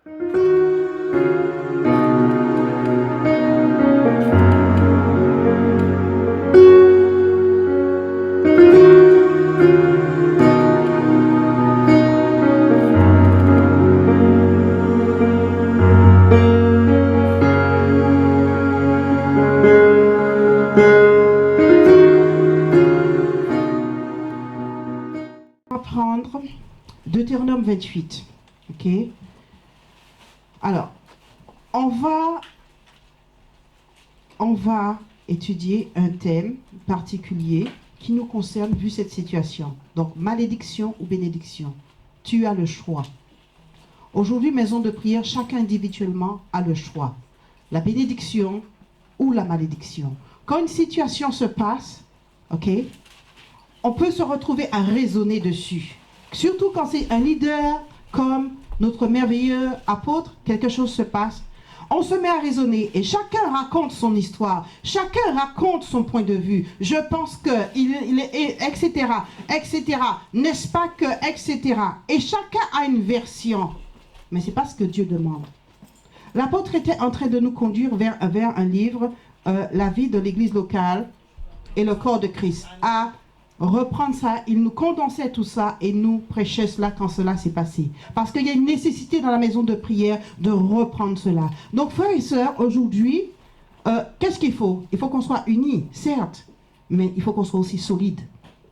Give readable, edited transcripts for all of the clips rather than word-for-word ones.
On va prendre Deutéronome 28. Ok. Alors, on va étudier un thème particulier qui nous concerne vu cette situation. Donc, malédiction ou bénédiction. Tu as le choix. Aujourd'hui, maison de prière, chacun individuellement a le choix. La bénédiction ou la malédiction. Quand une situation se passe, ok, on peut se retrouver à raisonner dessus. Surtout quand c'est un leader comme notre merveilleux apôtre, quelque chose se passe. On se met à raisonner et chacun raconte son histoire, chacun raconte son point de vue. Je pense que, etc., etc., n'est-ce pas que, etc. Et chacun a une version. Mais ce n'est pas ce que Dieu demande. L'apôtre était en train de nous conduire vers un livre, La vie de l'église locale et le corps de Christ. À reprendre ça, il nous condensait tout ça et nous prêchait cela quand cela s'est passé. Parce qu'il y a une nécessité dans la maison de prière de reprendre cela. Donc frères et sœurs, aujourd'hui, qu'est-ce qu'il faut? Il faut qu'on soit unis, certes, mais il faut qu'on soit aussi solide.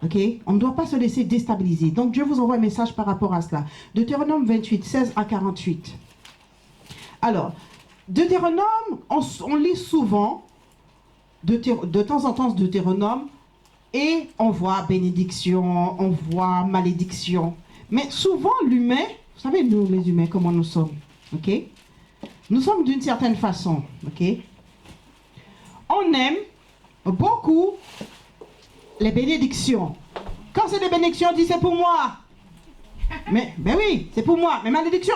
Ok? On ne doit pas se laisser déstabiliser. Donc Dieu vous envoie un message par rapport à cela. Deutéronome 28, 16 à 48. Alors, Deutéronome, on lit souvent, de temps en temps, Deutéronome, et on voit bénédiction, on voit malédiction. Mais souvent, l'humain, vous savez, nous, les humains, comment nous sommes, ok? Nous sommes d'une certaine façon, ok? On aime beaucoup les bénédictions. Quand c'est des bénédictions, on dit c'est pour moi. Mais, ben oui, c'est pour moi. Mais malédiction,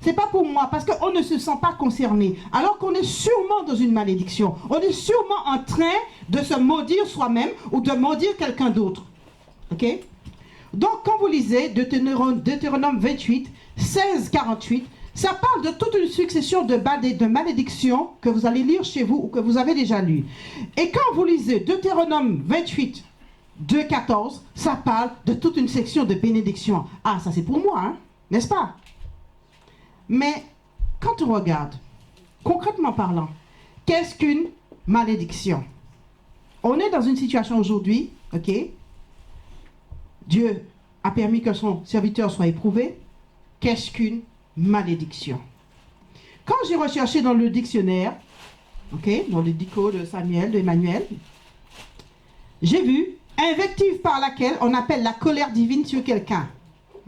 c'est pas pour moi parce qu'on ne se sent pas concerné. Alors qu'on est sûrement dans une malédiction. On est sûrement en train de se maudire soi-même ou de maudire quelqu'un d'autre. Ok? Donc, quand vous lisez Deutéronome 28, 16, 48, ça parle de toute une succession de malédictions que vous allez lire chez vous ou que vous avez déjà lu. Et quand vous lisez Deutéronome 28, 2,14, ça parle de toute une section de bénédictions. Ah, ça c'est pour moi, hein, n'est-ce pas? Mais quand on regarde, concrètement parlant, qu'est-ce qu'une malédiction? On est dans une situation aujourd'hui, ok? Dieu a permis que son serviteur soit éprouvé. Qu'est-ce qu'une malédiction? Quand j'ai recherché dans le dictionnaire, ok, dans le dico de Samuel, de Emmanuel, j'ai vu invective par laquelle on appelle la colère divine sur quelqu'un.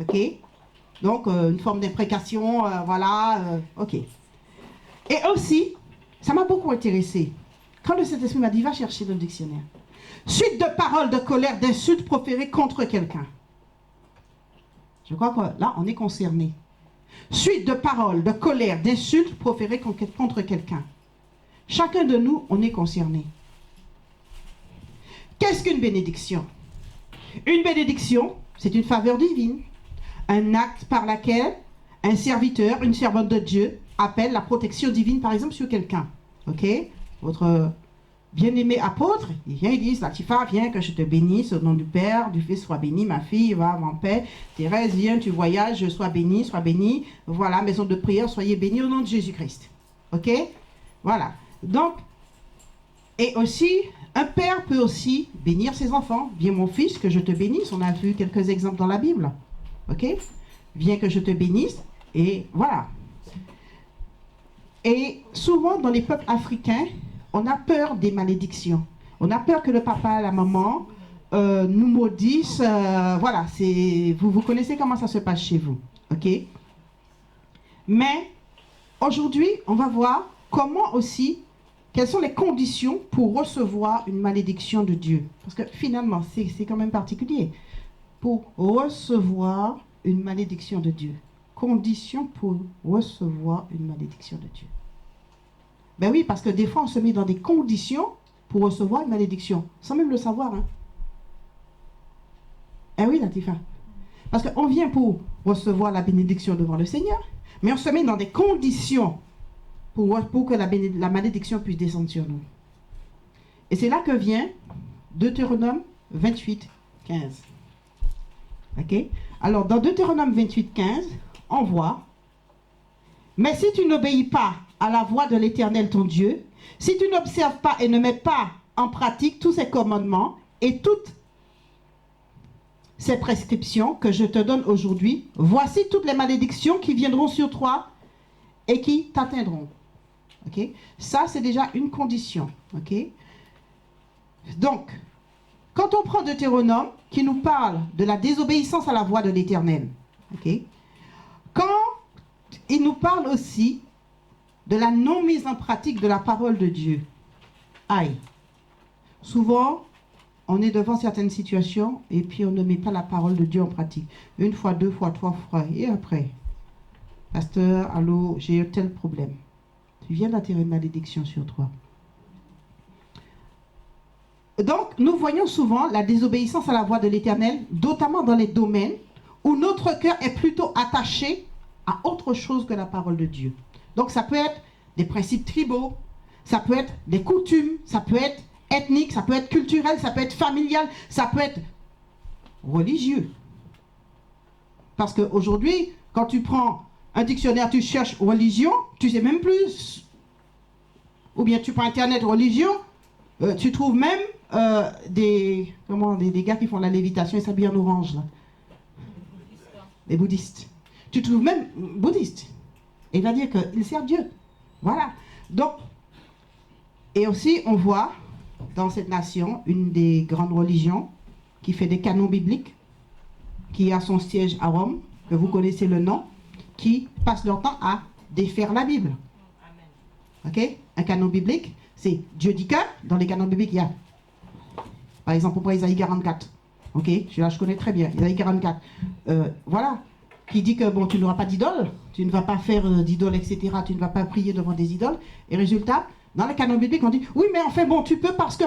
Ok? Donc, une forme d'imprécation, voilà, ok. Et aussi, ça m'a beaucoup intéressé. Quand le Saint-Esprit m'a dit, va chercher dans le dictionnaire. Suite de paroles de colère, d'insultes proférées contre quelqu'un. Je crois que là, on est concerné. Suite de paroles de colère, d'insultes proférées contre quelqu'un. Chacun de nous, on est concerné. Qu'est-ce qu'une bénédiction? Une bénédiction, c'est une faveur divine, un acte par lequel un serviteur, une servante de Dieu appelle la protection divine, par exemple, sur quelqu'un. Ok? Votre bien-aimé apôtre, il vient, il dit, Latifa, viens que je te bénisse au nom du Père, du Fils, sois béni, ma fille, va en paix. Thérèse, viens, tu voyages, sois béni, sois béni. Voilà, maison de prière, soyez bénis au nom de Jésus-Christ. Ok? Voilà. Donc, et aussi, un père peut aussi bénir ses enfants. Viens mon fils, que je te bénisse. On a vu quelques exemples dans la Bible. Ok? Viens que je te bénisse. Et voilà. Et souvent, dans les peuples africains, on a peur des malédictions. On a peur que le papa, la maman nous maudissent. Voilà, vous connaissez comment ça se passe chez vous. Ok? Mais aujourd'hui, on va voir comment aussi, quelles sont les conditions pour recevoir une malédiction de Dieu. Parce que finalement, c'est quand même particulier. Pour recevoir une malédiction de Dieu. Conditions pour recevoir une malédiction de Dieu. Ben oui, parce que des fois, on se met dans des conditions pour recevoir une malédiction, sans même le savoir. Hein. Eh oui, Latifa. Parce qu'on vient pour recevoir la bénédiction devant le Seigneur, Mais on se met dans des conditions pour que la malédiction puisse descendre sur nous. Et c'est là que vient Deutéronome 28, 15. Ok? Alors, dans Deutéronome 28, 15, on voit: mais si tu n'obéis pas à la voix de l'Éternel ton Dieu, si tu n'observes pas et ne mets pas en pratique tous ses commandements et toutes ces prescriptions que je te donne aujourd'hui, voici toutes les malédictions qui viendront sur toi et qui t'atteindront. Ok? Ça, c'est déjà une condition. Ok? Donc, quand on prend Deutéronome, qui nous parle de la désobéissance à la voix de l'Éternel, ok? Quand il nous parle aussi de la non-mise en pratique de la parole de Dieu, aïe, souvent, on est devant certaines situations et puis on ne met pas la parole de Dieu en pratique. Une fois, deux fois, trois fois, et après, pasteur, allô, j'ai eu tel problème. Tu viens d'attirer une malédiction sur toi. Donc, nous voyons souvent la désobéissance à la voix de l'Éternel, notamment dans les domaines où notre cœur est plutôt attaché à autre chose que la parole de Dieu. Donc, ça peut être des principes tribaux, ça peut être des coutumes, ça peut être ethnique, ça peut être culturel, ça peut être familial, ça peut être religieux. Parce qu'aujourd'hui, quand tu prends un dictionnaire, tu cherches religion, tu sais même plus. Ou bien tu prends Internet religion, tu trouves même des gars qui font la lévitation et s'habillent en orange, là. Les bouddhistes. Tu trouves même bouddhistes. Et il va dire qu'ils servent Dieu. Voilà. Donc, et aussi, on voit dans cette nation une des grandes religions qui fait des canons bibliques, qui a son siège à Rome, que vous connaissez le nom, qui passe leur temps à défaire la Bible. Ok? Un canon biblique, c'est Dieu dit que, dans les canons bibliques, il y a, par exemple, on prend Isaïe 44. Ok? Je connais très bien, Isaïe 44. Voilà. Qui dit que, bon, tu n'auras pas d'idole, tu ne vas pas faire d'idole, etc. Tu ne vas pas prier devant des idoles. Et résultat, dans le canon biblique, on dit, oui, mais en fait, bon, tu peux parce que.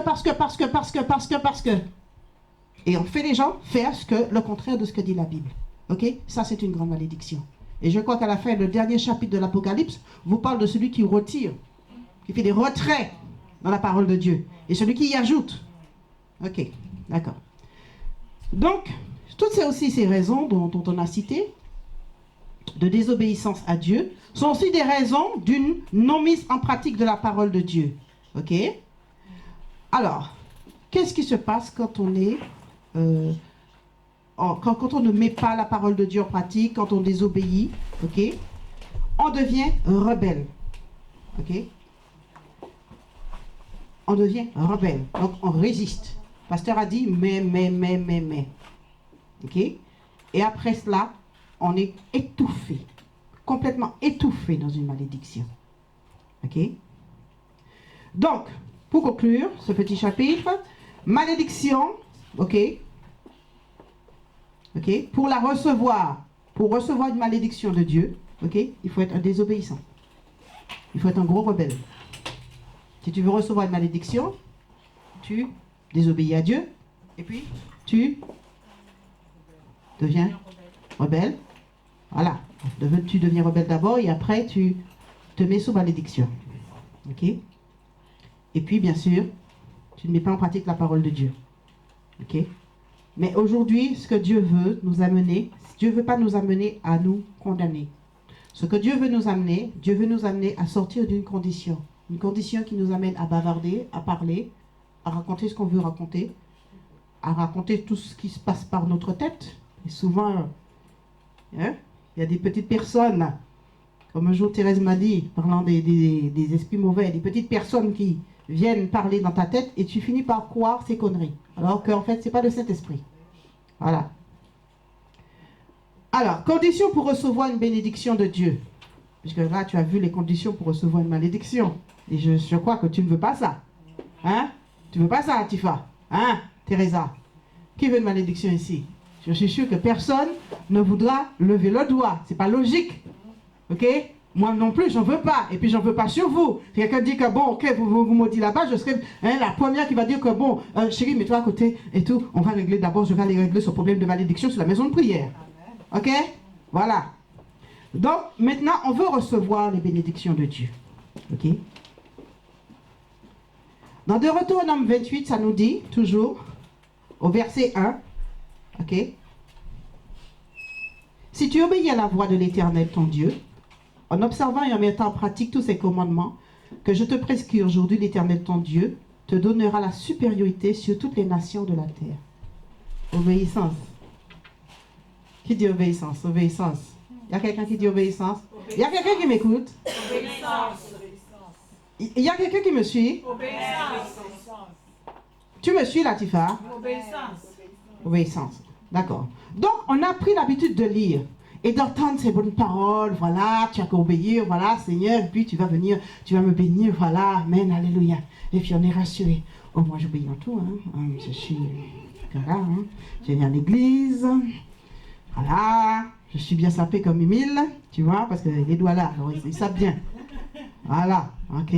Et on fait les gens faire le contraire de ce que dit la Bible. Ok? Ça, c'est une grande malédiction. Et je crois qu'à la fin, le dernier chapitre de l'Apocalypse vous parle de celui qui retire, qui fait des retraits dans la parole de Dieu. Et celui qui y ajoute. Ok, d'accord. Donc, toutes ces raisons dont on a cité, de désobéissance à Dieu, sont aussi des raisons d'une non-mise en pratique de la parole de Dieu. Ok? Alors, qu'est-ce qui se passe quand on est... quand on ne met pas la parole de Dieu en pratique, quand on désobéit, ok, on devient rebelle, ok, on devient rebelle, donc on résiste. Le pasteur a dit mais, ok, et après cela, on est étouffé, complètement étouffé dans une malédiction, ok. Donc, pour conclure ce petit chapitre, malédiction, ok. Ok, pour recevoir une malédiction de Dieu, ok, il faut être un désobéissant. Il faut être un gros rebelle. Si tu veux recevoir une malédiction, tu désobéis à Dieu, et puis tu deviens rebelle. Voilà, tu deviens rebelle d'abord, et après tu te mets sous malédiction. Ok. Et puis, bien sûr, tu ne mets pas en pratique la parole de Dieu. Ok. Mais aujourd'hui, ce que Dieu veut nous amener, Dieu ne veut pas nous amener à nous condamner. Ce que Dieu veut nous amener à sortir d'une condition. Une condition qui nous amène à bavarder, à parler, à raconter ce qu'on veut raconter, à raconter tout ce qui se passe par notre tête. Et souvent, il y a des petites personnes, comme un jour Thérèse m'a dit, parlant des esprits mauvais, des petites personnes qui viennent parler dans ta tête et tu finis par croire ces conneries. Alors qu'en fait, ce n'est pas le Saint-Esprit. Voilà. Alors, conditions pour recevoir une bénédiction de Dieu. Puisque là, tu as vu les conditions pour recevoir une malédiction. Et je crois que tu ne veux pas ça. Hein? Tu ne veux pas ça, Tifa? Hein, Teresa? Qui veut une malédiction ici? Je suis sûr que personne ne voudra lever le doigt. Ce n'est pas logique. Ok? Moi non plus, j'en veux pas. Et puis, j'en veux pas sur vous. Si quelqu'un dit que, bon, ok, vous maudit là-bas, je serai la première qui va dire que, bon, chérie, mets-toi à côté et tout. On va régler d'abord, je vais aller régler ce problème de malédiction sur la maison de prière. Ok? Voilà. Donc, maintenant, on veut recevoir les bénédictions de Dieu. OK? Dans Deutéronome 28, ça nous dit, toujours, au verset 1, OK? Si tu obéis à la voix de l'Éternel, ton Dieu, en observant et en mettant en pratique tous ces commandements que je te prescris aujourd'hui, l'Éternel, ton Dieu, te donnera la supériorité sur toutes les nations de la terre. Obéissance. Qui dit obéissance? Obéissance. Il y a quelqu'un qui dit obéissance? Il y a quelqu'un qui m'écoute? Obéissance. Il y a quelqu'un qui me suit? Obéissance. Tu me suis, Latifa? Obéissance. Obéissance. D'accord. Donc, on a pris l'habitude de lire et d'entendre ces bonnes paroles. Voilà, tu as qu'à obéir. Voilà, Seigneur. Et puis, tu vas venir, tu vas me bénir. Voilà, amen, alléluia. Et puis, on est rassuré. Oh, moi, j'obéis en tout. Je suis... Voilà, je viens à l'église. Voilà. Je suis bien sapé comme Émile. Tu vois, parce que les doigts là, alors, ils savent bien. Voilà, ok.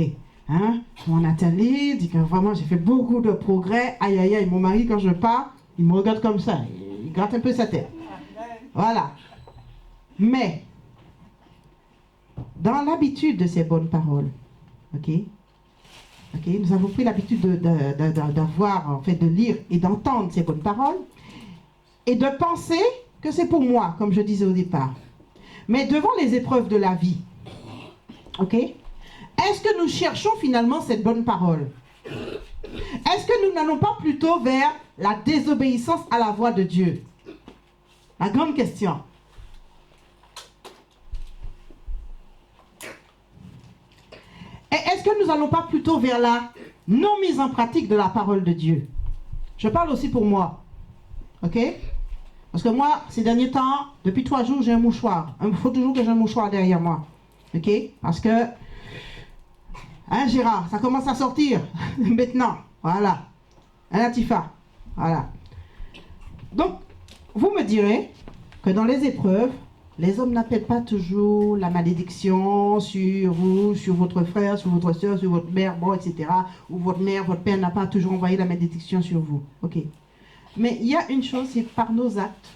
Mon Nathalie dit que vraiment, j'ai fait beaucoup de progrès. Aïe, aïe, aïe. Mon mari, quand je pars, il me regarde comme ça. Il gratte un peu sa tête. Voilà. Mais, dans l'habitude de ces bonnes paroles, ok, nous avons pris l'habitude d'avoir, en fait, de lire et d'entendre ces bonnes paroles et de penser que c'est pour moi, comme je disais au départ. Mais devant les épreuves de la vie, ok, est-ce que nous cherchons finalement cette bonne parole? Est-ce que nous n'allons pas plutôt vers la désobéissance à la voix de Dieu? La grande question. Et est-ce que nous n'allons pas plutôt vers la non mise en pratique de la parole de Dieu? Je parle aussi pour moi. Ok? Parce que moi, ces derniers temps, depuis 3 jours, j'ai un mouchoir. Il faut toujours que j'ai un mouchoir derrière moi. Ok? Parce que, Gérard, ça commence à sortir maintenant. Voilà. Latifa. Voilà. Donc, vous me direz que dans les épreuves, les hommes n'appellent pas toujours la malédiction sur vous, sur votre frère, sur votre soeur, sur votre mère, bon, etc. Ou votre mère, votre père n'a pas toujours envoyé la malédiction sur vous. Ok. Mais il y a une chose, c'est par nos actes,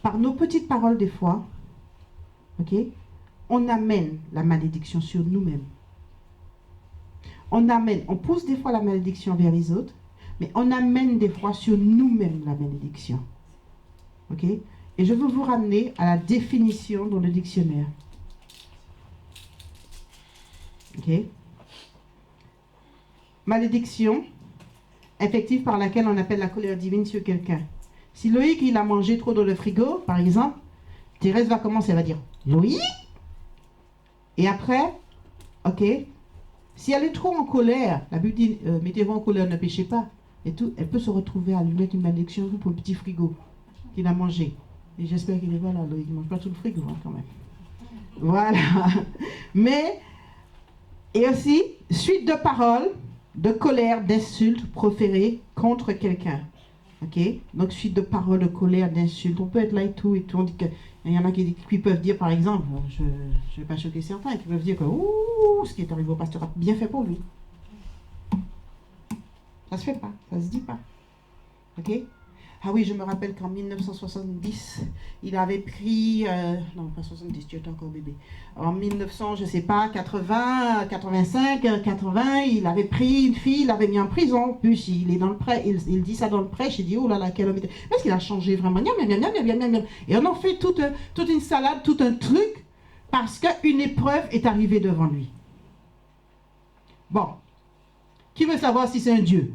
par nos petites paroles des fois, ok, on amène la malédiction sur nous-mêmes. On pousse des fois la malédiction vers les autres, mais on amène des fois sur nous-mêmes la malédiction. Ok? Et je veux vous ramener à la définition dans le dictionnaire. Ok? Malédiction, effective par laquelle on appelle la colère divine sur quelqu'un. Si Loïc, il a mangé trop dans le frigo, par exemple, Thérèse va commencer, elle va dire « Loïc ?» Et après, ok, si elle est trop en colère, la Bible dit « Mettez-vous en colère, ne péchez pas ». Et tout, elle peut se retrouver à lui mettre une malédiction pour le petit frigo qu'il a mangé. Et j'espère qu'il est là, Loïc, il ne mange pas tout le frigo quand même. Voilà. Mais, et aussi, suite de paroles, de colère, d'insultes proférées contre quelqu'un. Ok? Donc, suite de paroles, de colère, d'insultes. On peut être là et tout. On dit que, il y en a qui peuvent dire, par exemple, je ne vais pas choquer certains, qui peuvent dire que, ouh, ce qui est arrivé au pasteur a bien fait pour lui. Ça se fait pas, ça se dit pas. Ok? Ah oui, je me rappelle qu'en 1970, il avait pris, non pas 70, tu étais encore bébé. En 1900, je sais pas, 80, 85, 80, il avait pris une fille, il l'avait mis en prison. En plus, il est dans le prêche, il dit ça dans le prêche, il dit oh là là, quel homme était. Est-ce qu'il a changé vraiment? Et on en fait toute une salade, tout un truc, parce qu'une épreuve est arrivée devant lui. Bon, qui veut savoir si c'est un Dieu?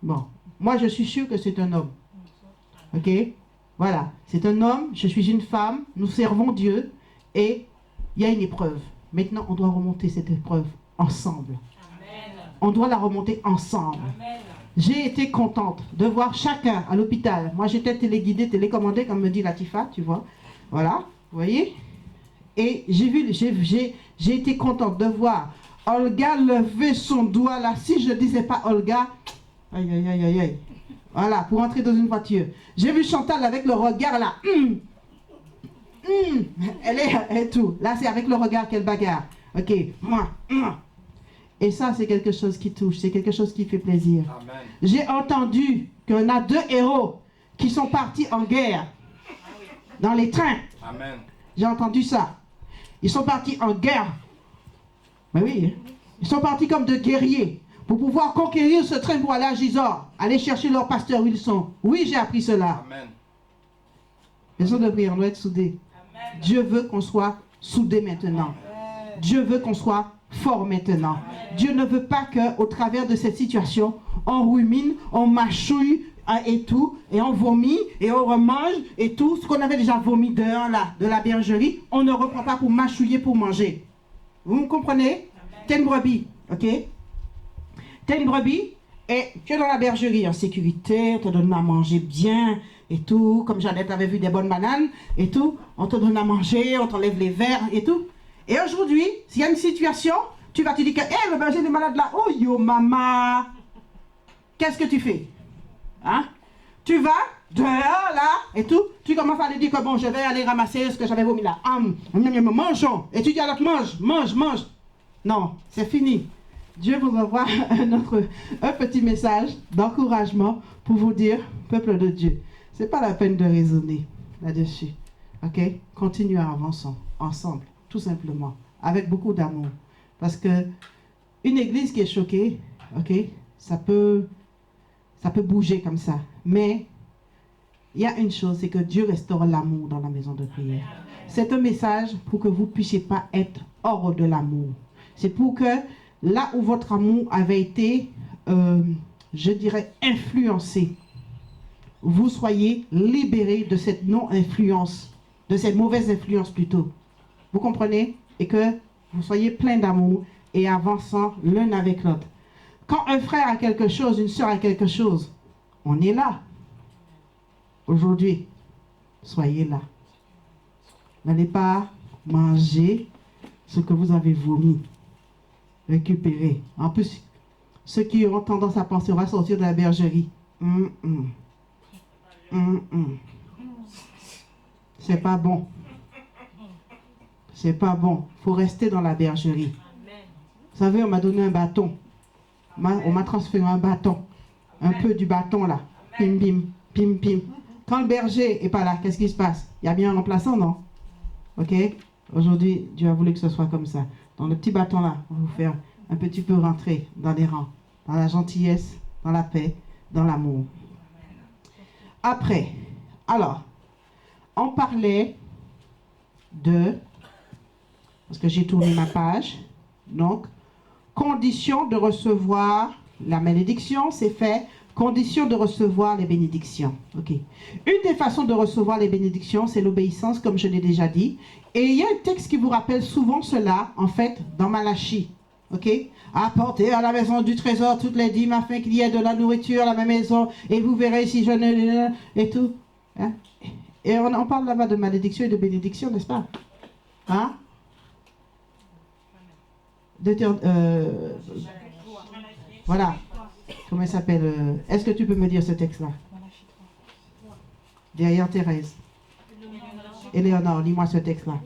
Bon, moi je suis sûre que c'est un homme. Ok? Voilà, c'est un homme, je suis une femme, nous servons Dieu et il y a une épreuve. Maintenant, on doit remonter cette épreuve ensemble. Amen. On doit la remonter ensemble. Amen. J'ai été contente de voir chacun à l'hôpital. Moi j'étais téléguidée, télécommandée, comme me dit Latifa, tu vois. Voilà, vous voyez? Et j'ai été contente de voir Olga lever son doigt là. Si je ne disais pas Olga, aïe, aïe, aïe, aïe, aïe. Voilà, pour entrer dans une voiture. J'ai vu Chantal avec le regard là. Elle est tout. Là, c'est avec le regard qu'elle bagarre. Ok. Et ça, c'est quelque chose qui touche. C'est quelque chose qui fait plaisir. J'ai entendu qu'on a 2 héros qui sont partis en guerre. dans les trains. Amen. J'ai entendu ça. Ils sont partis en guerre. Mais oui, ils sont partis comme de guerriers pour pouvoir conquérir ce train pour aller à Gisors, aller chercher leur pasteur Wilson. Oui, j'ai appris cela. Amen. Maison de prière, on doit être soudés. Amen. Dieu veut qu'on soit soudés maintenant. Dieu veut qu'on soit fort maintenant. Dieu ne veut pas qu'au travers de cette situation, on rumine, on mâchouille et tout, et on vomit, et on remange, et tout ce qu'on avait déjà vomi dehors là, de la bergerie, on ne reprend pas pour mâchouiller, pour manger. Vous me comprenez? T'es une brebis, ok? T'es une brebis, et tu es dans la bergerie en sécurité, on te donne à manger bien, et tout, comme Jeannette avait vu des bonnes bananes, et tout, on te donne à manger, on t'enlève les verres, et tout. Et aujourd'hui, s'il y a une situation, tu vas te dire que, hé, le berger est malade là, oh yo maman, qu'est-ce que tu fais? Hein? Tu vas dehors là, et tout, tu commences à lui dire que bon, je vais aller ramasser ce que j'avais vomi là. Mangeons. Et tu dis à l'autre, mange. Non, c'est fini. Dieu vous envoie un petit message d'encouragement pour vous dire, peuple de Dieu, c'est pas la peine de raisonner là-dessus. Ok? Continuez à avancer ensemble, tout simplement, avec beaucoup d'amour. Parce que une église qui est choquée, ok, ça peut bouger comme ça. Mais il y a une chose, c'est que Dieu restaure l'amour dans la maison de prière. C'est un message pour que vous ne puissiez pas être hors de l'amour. C'est pour que là où votre amour avait été, je dirais, influencé, vous soyez libérés de cette non-influence, de cette mauvaise influence plutôt. Vous comprenez? Et que vous soyez plein d'amour et avançant l'un avec l'autre. Quand un frère a quelque chose, une soeur a quelque chose, on est là. Aujourd'hui, soyez là. N'allez pas manger ce que vous avez vomi. Récupérez. En plus, ceux qui ont tendance à penser, on va sortir de la bergerie. C'est pas bon. C'est pas bon. Il faut rester dans la bergerie. Vous savez, on m'a donné un bâton. On m'a transféré un bâton. Un peu du bâton là. Pim, pim, pim, pim. Quand le berger n'est pas là, qu'est-ce qui se passe? Il y a bien un remplaçant, non? Ok? Aujourd'hui, Dieu a voulu que ce soit comme ça. Dans le petit bâton là, on va vous faire un petit peu rentrer dans les rangs. Dans la gentillesse, dans la paix, dans l'amour. Après, alors, on parlait de... Parce que j'ai tourné ma page. Donc, condition de recevoir la malédiction, c'est fait. Condition de recevoir les bénédictions. Ok. Une des façons de recevoir les bénédictions, c'est l'obéissance, comme je l'ai déjà dit. Et il y a un texte qui vous rappelle souvent cela, en fait, dans Malachie. Ok. Apportez à la maison du trésor toutes les dîmes afin qu'il y ait de la nourriture à la même maison. Et vous verrez si je ne... Et tout. Hein? Et on parle là-bas de malédiction et de bénédiction, n'est-ce pas? Hein? Voilà. Comment il s'appelle? Est-ce que tu peux me dire ce texte-là? Derrière Thérèse. Éléonore, lis-moi ce texte-là.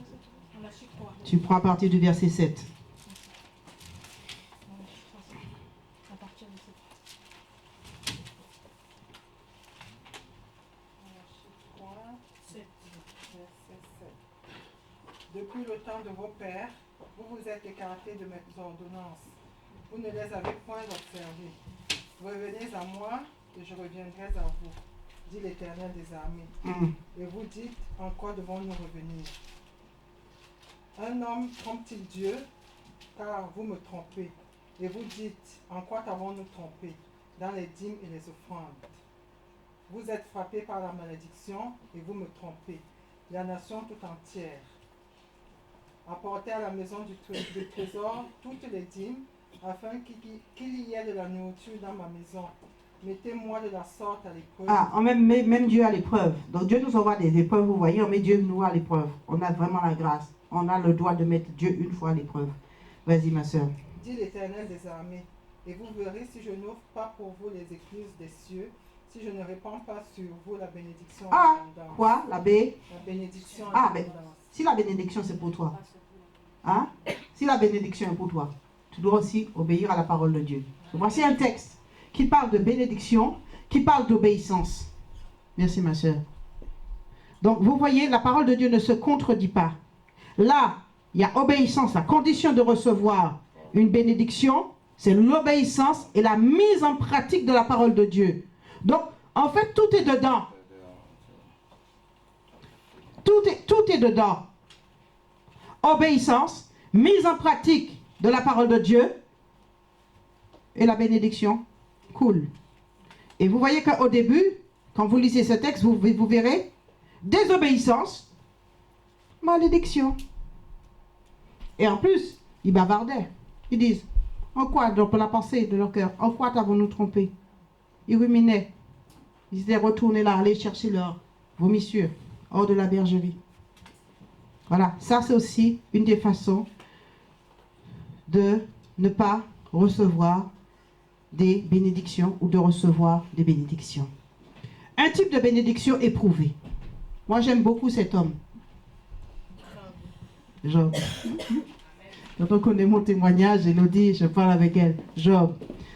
Tu prends à partir du verset 7. Depuis le temps de vos pères, vous vous êtes écartés de mes ordonnances. Vous ne les avez point observées. Revenez à moi et je reviendrai à vous, dit l'Éternel des armées. Et vous dites, en quoi devons-nous revenir? Un homme trompe-t-il Dieu? Car vous me trompez. Et vous dites, en quoi t'avons-nous trompé? Dans les dîmes et les offrandes. Vous êtes frappés par la malédiction et vous me trompez, la nation tout entière. Apportez à la maison du trésor toutes les dîmes, afin qu'il y ait de la nourriture dans ma maison. Mettez-moi de la sorte à l'épreuve. Ah, on met même Dieu à l'épreuve. Donc Dieu nous envoie des épreuves, vous voyez, on met Dieu nous à l'épreuve. On a vraiment la grâce. On a le droit de mettre Dieu une fois à l'épreuve. Vas-y, ma soeur. Dit l'Éternel des armées. Et vous verrez si je n'ouvre pas pour vous les écluses des cieux, si je ne répands pas sur vous la bénédiction en abondance. Quoi? La bénédiction en abondance. abondance. Si la bénédiction c'est pour toi, hein? Si la bénédiction est pour toi, tu dois aussi obéir à la parole de Dieu. Voici un texte qui parle de bénédiction, qui parle d'obéissance. Merci ma soeur. Donc, vous voyez, la parole de Dieu ne se contredit pas. Là, il y a obéissance. La condition de recevoir une bénédiction, c'est l'obéissance et la mise en pratique de la parole de Dieu. Donc, en fait, tout est dedans. Tout est dedans. Obéissance, mise en pratique de la parole de Dieu et la bénédiction coule. Et vous voyez qu'au début, quand vous lisez ce texte, vous verrez désobéissance, malédiction. Et en plus, ils bavardaient. Ils disent, en quoi, donc la pensée de leur cœur, en quoi t'avons-nous trompé? Ils ruminaient. Ils étaient retournés là, aller chercher leur vomissure hors de la bergerie. Voilà, ça c'est aussi une des façons de ne pas recevoir des bénédictions ou de recevoir des bénédictions. Un type de bénédiction éprouvée. Moi j'aime beaucoup cet homme. Job. Quand on connaît mon témoignage, Elodie, je parle avec elle. Job.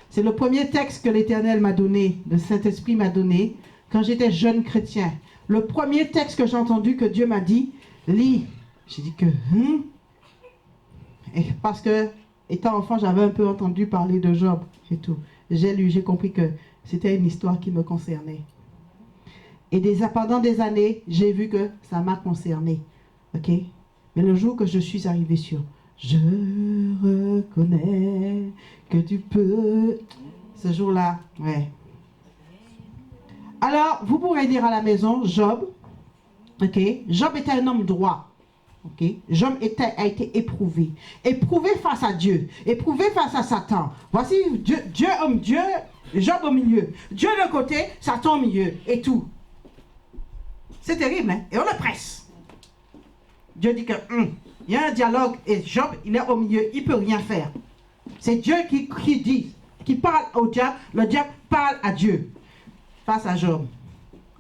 C'est le premier texte que l'Éternel m'a donné, le Saint-Esprit m'a donné, quand j'étais jeune chrétien. Le premier texte que j'ai entendu que Dieu m'a dit, lis. J'ai dit que, Et parce que, étant enfant, j'avais un peu entendu parler de Job et tout. J'ai lu, j'ai compris que c'était une histoire qui me concernait. Et pendant des années, j'ai vu que ça m'a concerné. Ok? Mais le jour que je suis arrivée sur je reconnais que tu peux. Ce jour-là, ouais. Alors, vous pourrez dire à la maison, Job, ok? Job était un homme droit. Ok? Job a été éprouvé. Éprouvé face à Dieu. Éprouvé face à Satan. Voici Dieu, Job au milieu. Dieu de côté, Satan au milieu. Et tout. C'est terrible, hein? Et on le presse. Dieu dit que, il y a un dialogue et Job, il est au milieu, il ne peut rien faire. C'est Dieu qui dit, qui parle au diable, le diable parle à Dieu, face à Job.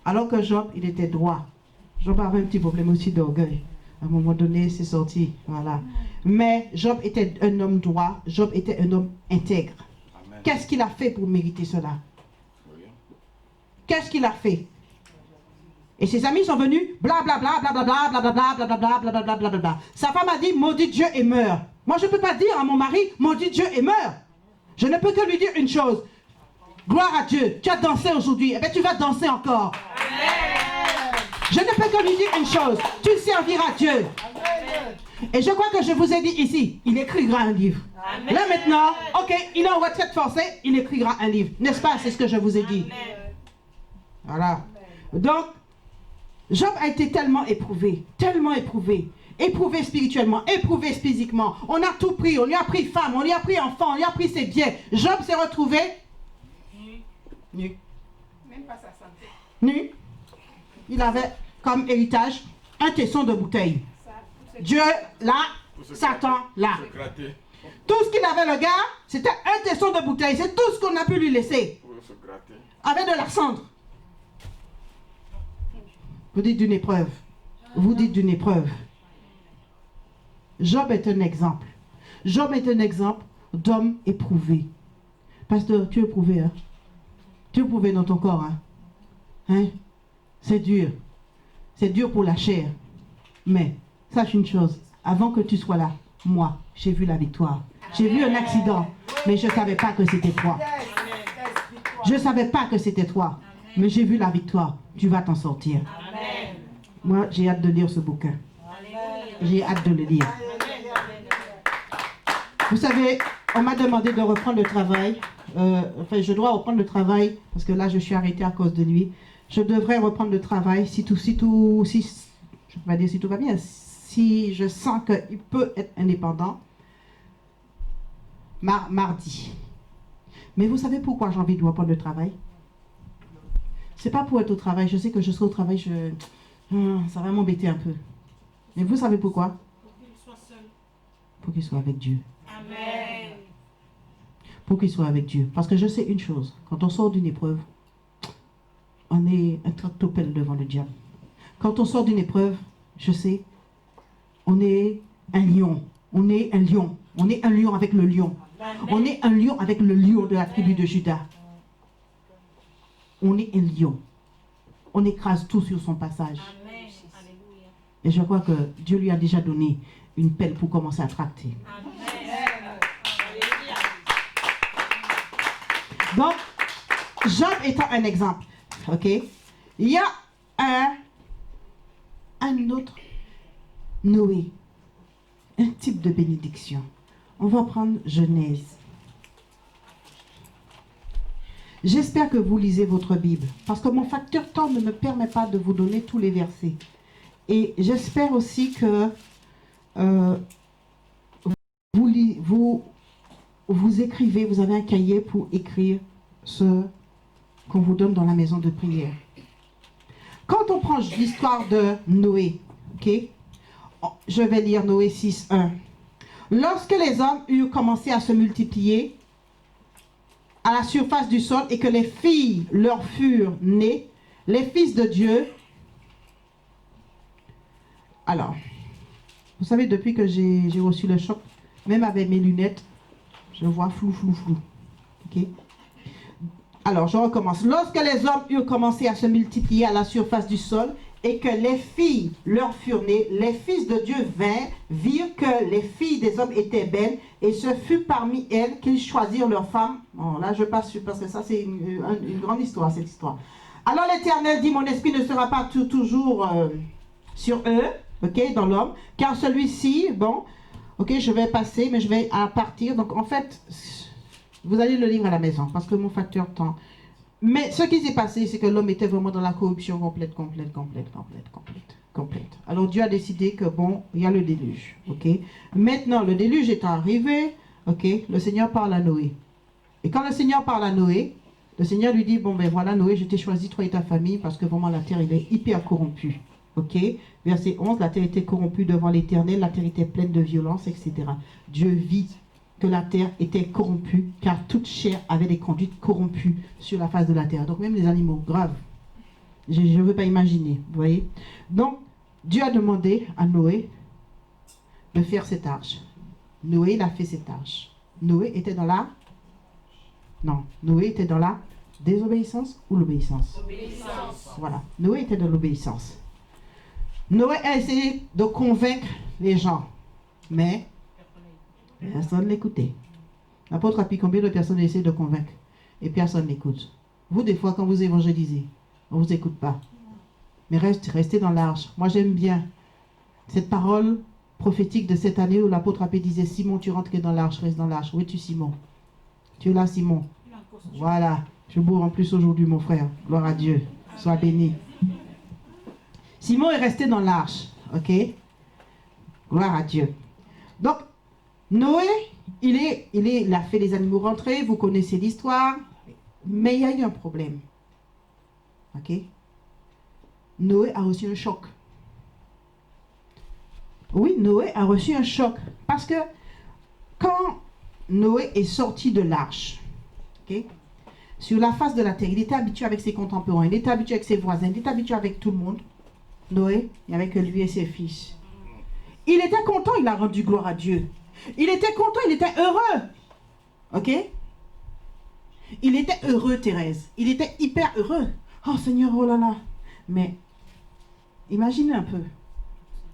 Alors que Job, il était droit. Job avait un petit problème aussi d'orgueil. À un moment donné, c'est sorti, voilà. Mais Job était un homme droit, Job était un homme intègre. Qu'est-ce qu'il a fait pour mériter cela? Qu'est-ce qu'il a fait? Et ses amis sont venus, blablabla, blablabla, blablabla, blablabla, blablabla, blablabla. Sa femme a dit, maudit Dieu et meurt. Moi, je ne peux pas dire à mon mari, maudit Dieu et meurt. Je ne peux que lui dire une chose. Gloire à Dieu, tu as dansé aujourd'hui, eh bien tu vas danser encore. Amen. Je ne peux que lui dire une chose, tu serviras Dieu. Amen. Et je crois que je vous ai dit ici, il écrira un livre. Amen. Là maintenant, ok, il est en retraite forcée, il écrira un livre. N'est-ce pas, c'est ce que je vous ai dit. Amen. Voilà. Donc, Job a été tellement éprouvé éprouvé spirituellement, éprouvé physiquement. On a tout pris, on lui a pris femme, on lui a pris enfant, on lui a pris ses biens. Job s'est retrouvé nu. Même pas sa santé. Nu. Il avait comme héritage un tesson de bouteille. Dieu là, Satan là. Tout ce qu'il avait le gars, c'était un tesson de bouteille. C'est tout ce qu'on a pu lui laisser. Avec de la cendre. Vous dites d'une épreuve. Vous dites d'une épreuve. Job est un exemple. Job est un exemple d'homme éprouvé. Pasteur, tu es éprouvé, hein? Tu es éprouvé dans ton corps, hein? Hein? C'est dur. C'est dur pour la chair. Mais, sache une chose. Avant que tu sois là, moi, j'ai vu la victoire. J'ai vu un accident, mais je ne savais pas que c'était toi. Je ne savais pas que c'était toi. Mais j'ai vu la victoire. Tu vas t'en sortir. Amen. Moi, j'ai hâte de lire ce bouquin. J'ai hâte de le lire. Vous savez, on m'a demandé de reprendre le travail. Enfin, je dois reprendre le travail parce que là, je suis arrêtée à cause de lui. Je devrais reprendre le travail si tout va bien. Si je sens qu'il peut être indépendant, mardi. Mais vous savez pourquoi j'ai envie de reprendre le travail? C'est pas pour être au travail. Je sais que je serai au travail, ça va m'embêter un peu. Mais vous savez pourquoi? Pour qu'il soit seul. Pour qu'il soit avec Dieu. Amen. Pour qu'il soit avec Dieu. Parce que je sais une chose. Quand on sort d'une épreuve, on est un tractopelle devant le diable. Quand on sort d'une épreuve, je sais, on est un lion. On est un lion. On est un lion avec le lion. Amen. On est un lion avec le lion de la tribu de Juda. On est un lion. On écrase tout sur son passage. Amen. Et je crois que Dieu lui a déjà donné une pelle pour commencer à tracter. Donc, Job étant un exemple, ok? Il y a un autre Noé, un type de bénédiction. On va prendre Genèse. J'espère que vous lisez votre Bible, parce que mon facteur temps ne me permet pas de vous donner tous les versets. Et j'espère aussi que vous écrivez, vous avez un cahier pour écrire ce qu'on vous donne dans la maison de prière. Quand on prend l'histoire de Noé, ok, je vais lire Noé 6:1. Lorsque les hommes eurent commencé à se multiplier à la surface du sol et que les filles leur furent nées, les fils de Dieu. Alors, vous savez, depuis que j'ai reçu le choc, même avec mes lunettes, je vois flou. Ok? Alors, je recommence. Lorsque les hommes eurent commencé à se multiplier à la surface du sol et que les filles leur furent nées, les fils de Dieu virent que les filles des hommes étaient belles, et ce fut parmi elles qu'ils choisirent leurs femmes. Bon, là, je passe parce que ça, c'est une grande histoire, cette histoire. Alors l'Éternel dit, mon esprit ne sera pas toujours sur eux, ok, dans l'homme, car celui-ci, bon, ok, je vais passer, mais je vais partir. Donc, en fait, vous allez le lire à la maison, parce que mon facteur temps. Mais ce qui s'est passé, c'est que l'homme était vraiment dans la corruption complète. Alors Dieu a décidé que bon, il y a le déluge, ok. Maintenant, le déluge est arrivé, ok. Le Seigneur parle à Noé. Et quand le Seigneur parle à Noé, le Seigneur lui dit, bon ben voilà Noé, je t'ai choisi toi et ta famille parce que vraiment la terre elle est hyper corrompue, ok. Verset 11, la terre était corrompue devant l'Éternel, la terre était pleine de violence, etc. Dieu vit que la terre était corrompue, car toute chair avait des conduites corrompues sur la face de la terre. Donc même les animaux, grave. Je ne veux pas imaginer, vous voyez. Donc, Dieu a demandé à Noé de faire cette arche. Noé, il a fait cette arche. Noé était dans la... Non, Noé était dans la désobéissance ou l'obéissance? Obéissance. Voilà, Noé était dans l'obéissance. Noé a essayé de convaincre les gens, mais personne ne l'écoutait. L'apôtre a dit combien de personnes essaient de convaincre et personne n'écoute. Vous, des fois, quand vous évangélisez, on ne vous écoute pas. Mais restez dans l'arche. Moi, j'aime bien cette parole prophétique de cette année où l'apôtre Appé disait, Simon, tu rentres dans l'arche, reste dans l'arche. Où es-tu, Simon? Tu es là, Simon? Voilà. Je bourre en plus aujourd'hui, mon frère. Gloire à Dieu. Sois béni. Simon est resté dans l'arche. Ok? Gloire à Dieu. Donc, Noé, il a fait les animaux rentrer. Vous connaissez l'histoire. Mais il y a eu un problème. Ok? Noé a reçu un choc. Oui, Noé a reçu un choc. Parce que quand Noé est sorti de l'arche, okay, sur la face de la terre, il était habitué avec ses contemporains, il était habitué avec ses voisins, il était habitué avec tout le monde. Noé, il n'y avait que lui et ses fils. Il était content, il a rendu gloire à Dieu. Il était content, il était heureux. Ok? Il était heureux, Thérèse. Il était hyper heureux. Oh Seigneur, oh là là. Mais imaginez un peu.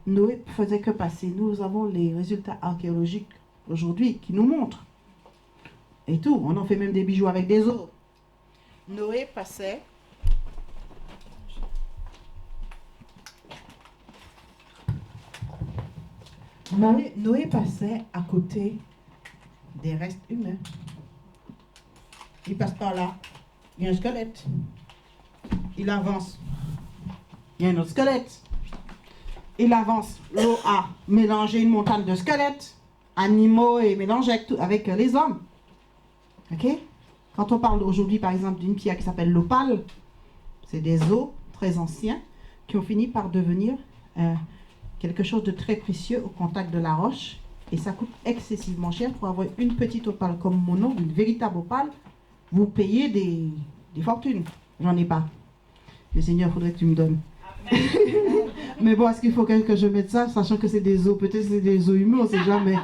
Noé faisait que passer. Nous avons les résultats archéologiques aujourd'hui qui nous montrent. Et tout. On en fait même des bijoux avec des os. Noé passait. Noé passait à côté des restes humains. Il passe par là. Il y a un squelette. Il avance. Il y a un autre squelette. Il avance. L'eau a mélangé une montagne de squelettes, animaux et mélangé avec les hommes. Ok? Quand on parle aujourd'hui, par exemple, d'une pierre qui s'appelle l'opale, c'est des os très anciens qui ont fini par devenir quelque chose de très précieux au contact de la roche. Et ça coûte excessivement cher pour avoir une petite opale comme mon nom, une véritable opale. Vous payez des fortunes. J'en ai pas. Le Seigneur, il faudrait que tu me donnes. Mais bon, est-ce qu'il faut que je mette ça, sachant que c'est des os, peut-être c'est des os humains, on ne sait jamais.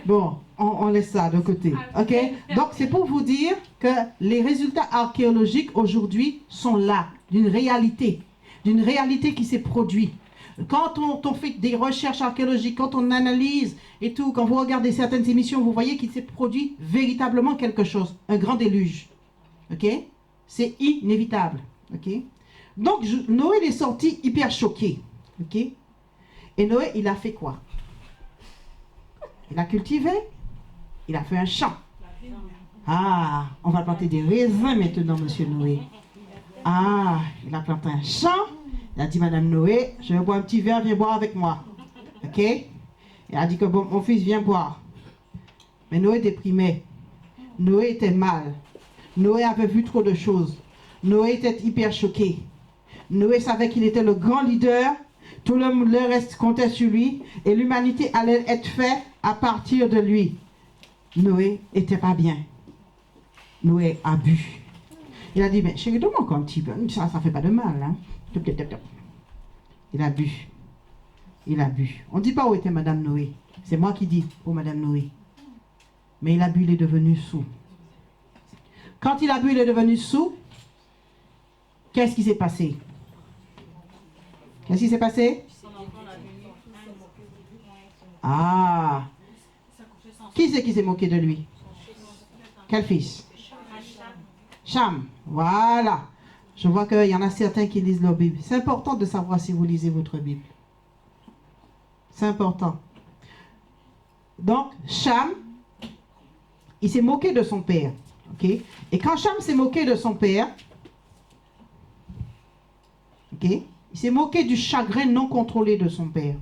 Bon, on laisse ça de côté. Ok? Donc, c'est pour vous dire que les résultats archéologiques aujourd'hui sont là, d'une réalité qui s'est produite. Quand on fait des recherches archéologiques, quand on analyse et tout, quand vous regardez certaines émissions, vous voyez qu'il s'est produit véritablement quelque chose, un grand déluge. Ok? C'est inévitable. Ok? Donc, Noé il est sorti hyper choqué. Ok? Et Noé, il a fait quoi? Il a cultivé, il a fait un champ. Ah, on va planter des raisins maintenant, monsieur Noé. Ah, il a planté un champ. Il a dit, Madame Noé, je vais boire un petit verre, viens boire avec moi. Ok? Il a dit que bon, mon fils, viens boire. Mais Noé déprimait. Noé était mal. Noé avait vu trop de choses. Noé était hyper choqué. Noé savait qu'il était le grand leader. Tout le reste comptait sur lui. Et l'humanité allait être faite à partir de lui. Noé n'était pas bien. Noé a bu. Il a dit, mais chérie, donne-moi encore un petit peu. Ça ne fait pas de mal. Hein? Il a bu. Il a bu. On ne dit pas où était Madame Noé. C'est moi qui dis pour Madame Noé. Mais il a bu, il est devenu saoul. Quand il a bu, il est devenu saoul. Qu'est-ce qui s'est passé? Qu'est-ce qui s'est passé? Ah! Qui c'est qui s'est moqué de lui? Quel fils? Cham. Voilà. Je vois qu'il y en a certains qui lisent leur Bible. C'est important de savoir si vous lisez votre Bible. C'est important. Donc, Cham, il s'est moqué de son père. Ok? Et quand Cham s'est moqué de son père, ok? Il s'est moqué du chagrin non contrôlé de son père.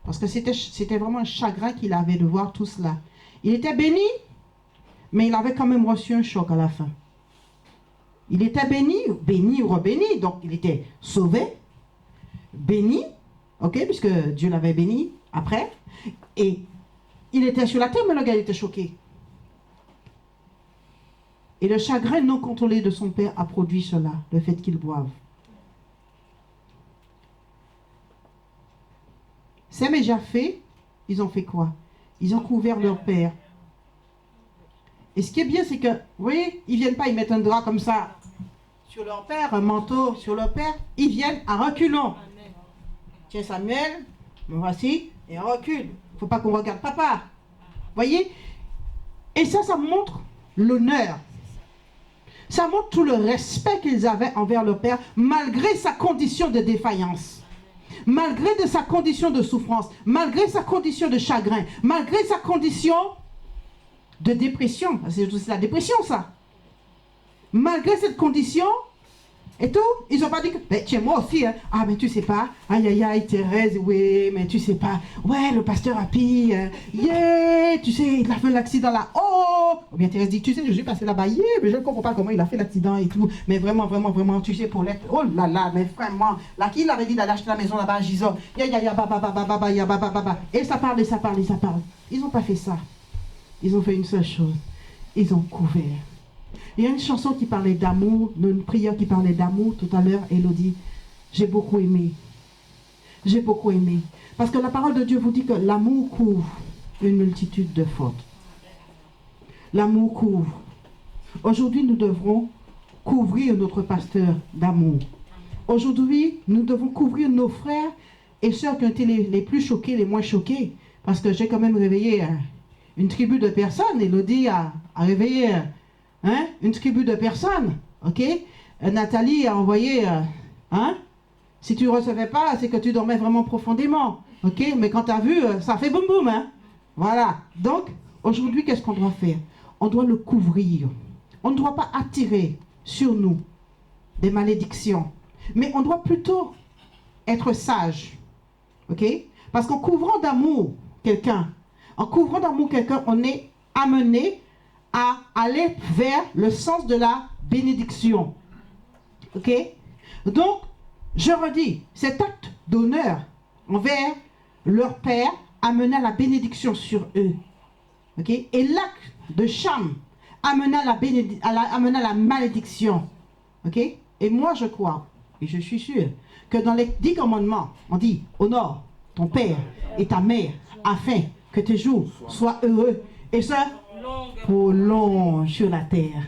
Parce que c'était vraiment un chagrin qu'il avait de voir tout cela. Il était béni, mais il avait quand même reçu un choc à la fin. Il était béni ou rebéni, donc il était sauvé, béni, ok, puisque Dieu l'avait béni après, et il était sur la terre, mais le gars était choqué. Et le chagrin non contrôlé de son père a produit cela, le fait qu'il boive. Sem et Japheth, ils ont fait quoi? Ils ont couvert leur père. Et ce qui est bien, c'est que, vous voyez, ils ne viennent pas, ils mettent un drap comme ça sur leur père, un manteau sur leur père. Ils viennent à reculons. Tiens Samuel, me voici, et on recule. Il ne faut pas qu'on regarde papa. Vous voyez? Et ça montre l'honneur. Ça montre tout le respect qu'ils avaient envers leur père, malgré sa condition de défaillance. Malgré de sa condition de souffrance, malgré sa condition de chagrin, malgré sa condition de dépression. C'est aussi la dépression, ça. Malgré cette condition, et tout, ils n'ont pas dit que, ben, tiens, moi aussi, hein. Ah, mais tu sais pas, aïe, aïe, aïe, Thérèse, oui, mais tu sais pas, ouais, le pasteur Happy, yeah, tu sais, il a fait l'accident là, oh, ou bien Thérèse dit, tu sais, je suis passé là-bas, yeah, mais je ne comprends pas comment il a fait l'accident et tout, mais vraiment, vraiment, vraiment, tu sais, pour l'être, oh là là, mais vraiment, là, qui l'avait dit d'aller acheter la maison là-bas à Gisors, ya, ya, ya, baba, ya, baba, et ça parle, et ça parle, et ça parle. Ils n'ont pas fait ça. Ils ont fait une seule chose, ils ont couvert. Il y a une chanson qui parlait d'amour, une prière qui parlait d'amour tout à l'heure, Elodie. J'ai beaucoup aimé. J'ai beaucoup aimé. Parce que la parole de Dieu vous dit que l'amour couvre une multitude de fautes. L'amour couvre. Aujourd'hui, nous devrons couvrir notre pasteur d'amour. Aujourd'hui, nous devons couvrir nos frères et sœurs qui ont été les plus choqués, les moins choqués. Parce que j'ai quand même réveillé une tribu de personnes. Elodie a réveillé... une tribu de personnes, ok? Nathalie a envoyé, si tu ne recevais pas, c'est que tu dormais vraiment profondément, ok? Mais quand tu as vu, ça fait boum boum, hein? Voilà. Donc, aujourd'hui, qu'est-ce qu'on doit faire? On doit le couvrir. On ne doit pas attirer sur nous des malédictions, mais on doit plutôt être sage, ok? Parce qu'en couvrant d'amour quelqu'un, on est amené à aller vers le sens de la bénédiction. Ok? Donc, je redis, cet acte d'honneur envers leur père amena la bénédiction sur eux. Ok? Et l'acte de Cham amena la malédiction. Ok? Et moi, je crois, et je suis sûr, que dans les 10 commandements, on dit, honore ton père et ta mère, afin que tes jours soient heureux. Et ça, prolonge sur la terre.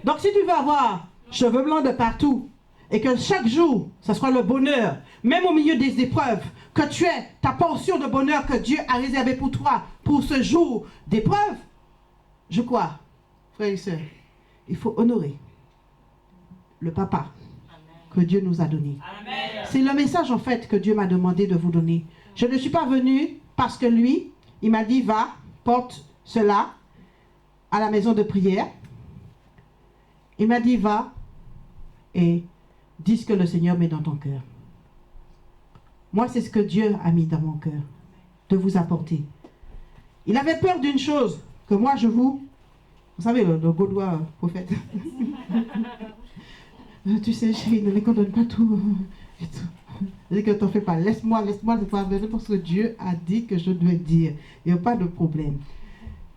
Donc si tu veux avoir cheveux blancs de partout, Et que chaque jour, ce soit le bonheur, même au milieu des épreuves, que tu aies ta portion de bonheur que Dieu a réservée pour toi, pour ce jour d'épreuve. Je crois, frères et sœurs, il faut honorer le papa que Dieu nous a donné. C'est le message en fait que Dieu m'a demandé de vous donner. Je ne suis pas venue parce que lui, il m'a dit, va, porte cela à la maison de prière. Il m'a dit, va et dis ce que le Seigneur met dans ton cœur. Moi, c'est ce que Dieu a mis dans mon cœur, de vous apporter. Il avait peur d'une chose, que moi, vous savez, le Gaulois prophète. Tu sais, chérie, ne les condamne pas tout. Je dis que t'en fais pas. Laisse-moi ne pas venir parce que Dieu a dit que je dois dire. Il n'y a pas de problème.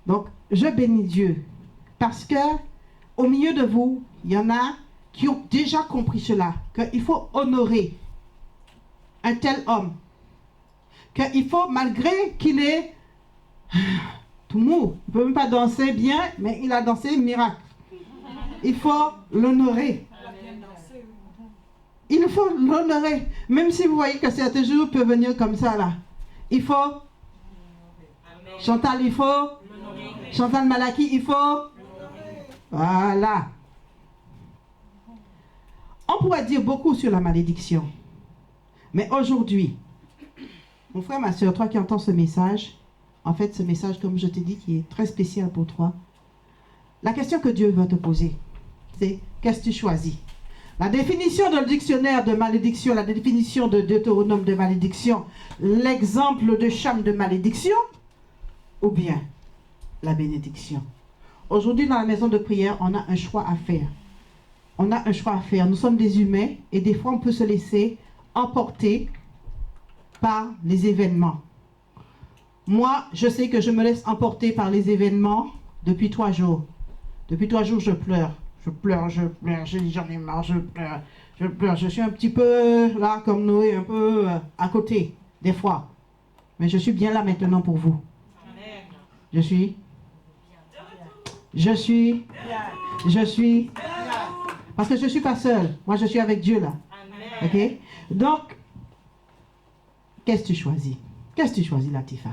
Donc, je bénis Dieu. Parce que, au milieu de vous, il y en a qui ont déjà compris cela. Qu'il faut honorer un tel homme. Qu'il faut, malgré qu'il est tout mou, il ne peut même pas danser bien, mais il a dansé miracle. Il faut l'honorer. Il faut l'honorer. Même si vous voyez que certains jours peuvent venir comme ça là. Il faut. Chantal, il faut. Chantal Malaki, il faut. Voilà. On pourrait dire beaucoup sur la malédiction. Mais aujourd'hui, mon frère, ma soeur, toi qui entends ce message, en fait ce message, comme je t'ai dit, qui est très spécial pour toi, la question que Dieu va te poser, c'est qu'est-ce que tu choisis? La définition de dictionnaire de malédiction, la définition de Deutéronome de malédiction, l'exemple de Cham de malédiction, ou bien la bénédiction. Aujourd'hui, dans la maison de prière, on a un choix à faire. On a un choix à faire. Nous sommes des humains et des fois, on peut se laisser emporter par les événements. Moi, je sais que je me laisse emporter par les événements depuis 3 jours. Depuis 3 jours, je pleure. J'en ai marre, je pleure. Je suis un petit peu là, comme Noé, un peu à côté, des fois. Mais je suis bien là maintenant pour vous. Amen. Je suis. Parce que je ne suis pas seule. Moi, je suis avec Dieu là. Amen. Ok? Donc, qu'est-ce que tu choisis? Qu'est-ce que tu choisis, Latifa?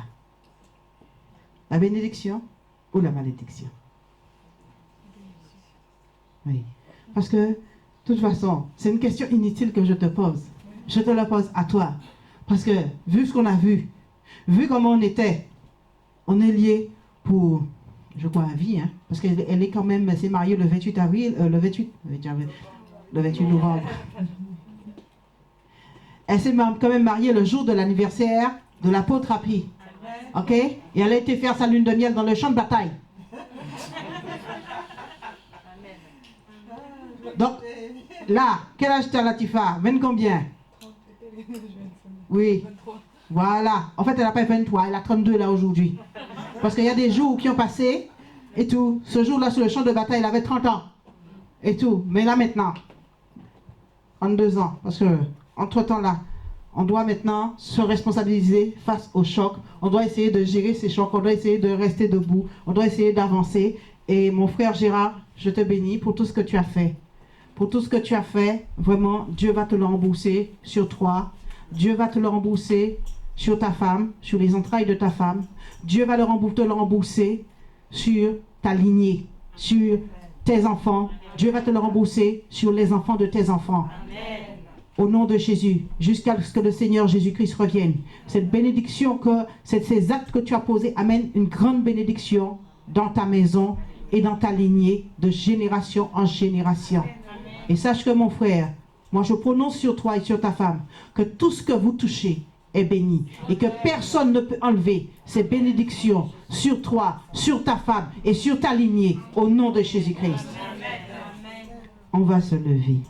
La bénédiction ou la malédiction? Oui. Parce que, de toute façon, c'est une question inutile que je te pose. Je te la pose à toi. Parce que, vu ce qu'on a vu comment on était, on est liés pour, je crois, à vie. Hein, parce qu'elle est quand même, s'est mariée le 28 avril, le 28 novembre. Elle s'est quand même mariée le jour de l'anniversaire de l'apôtre Api. Ok? Et elle a été faire sa lune de miel dans le champ de bataille. Donc, là, quel âge t'as, Latifa? 20 combien? Oui. Voilà. En fait, elle n'a pas 23, elle a 32 là aujourd'hui. Parce qu'il y a des jours qui ont passé et tout. Ce jour-là, sur le champ de bataille, elle avait 30 ans. Et tout. Mais là, maintenant, 32 ans. Parce que, entre-temps, là, on doit maintenant se responsabiliser face aux chocs. On doit essayer de gérer ces chocs. On doit essayer de rester debout. On doit essayer d'avancer. Et mon frère Gérard, je te bénis pour tout ce que tu as fait. Pour tout ce que tu as fait, vraiment, Dieu va te le rembourser sur toi. Dieu va te le rembourser sur ta femme, sur les entrailles de ta femme. Dieu va te le rembourser sur ta lignée, sur tes enfants. Dieu va te le rembourser sur les enfants de tes enfants. Amen. Au nom de Jésus, jusqu'à ce que le Seigneur Jésus-Christ revienne. Cette bénédiction, ces actes que tu as posés amènent une grande bénédiction dans ta maison et dans ta lignée de génération en génération. Et sache que mon frère, moi je prononce sur toi et sur ta femme que tout ce que vous touchez est béni et que personne ne peut enlever ces bénédictions sur toi, sur ta femme et sur ta lignée au nom de Jésus-Christ. On va se lever.